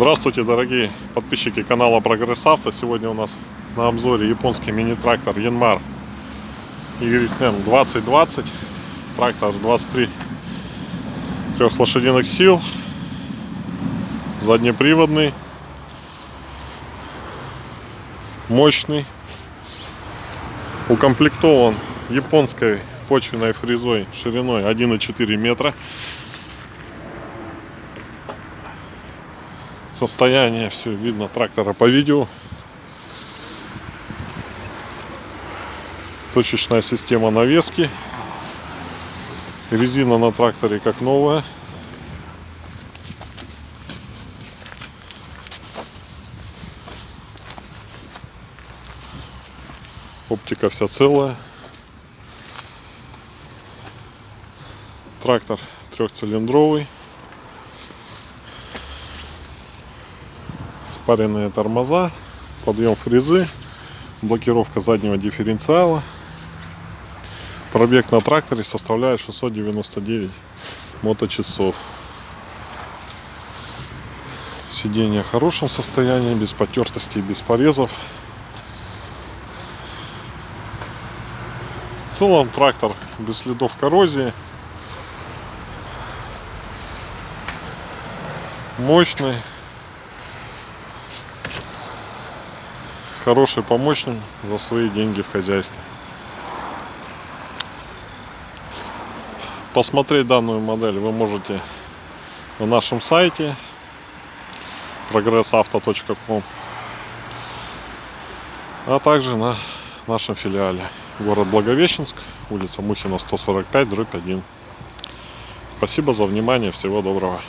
Здравствуйте, дорогие подписчики канала Прогресс Авто. Сегодня у нас на обзоре японский мини-трактор Yanmar YM 2020. Трактор 23 лошадиных сил, заднеприводный, мощный, укомплектован японской почвенной фрезой шириной 1,4 метра. Состояние все видно трактора по видео. Точечная система навески. Резина на тракторе как новая. Оптика вся целая. Трактор трехцилиндровый. Спаренные тормоза, подъем фрезы, блокировка заднего дифференциала. Пробег на тракторе составляет 699 моточасов. Сиденье в хорошем состоянии, без потертостей, без порезов. В целом трактор без следов коррозии. Мощный. Хороший помощник за свои деньги в хозяйстве. Посмотреть данную модель вы можете на нашем сайте progressauto.com, а также на нашем филиале, город Благовещенск, улица Мухина 145/1. Спасибо за внимание, всего доброго.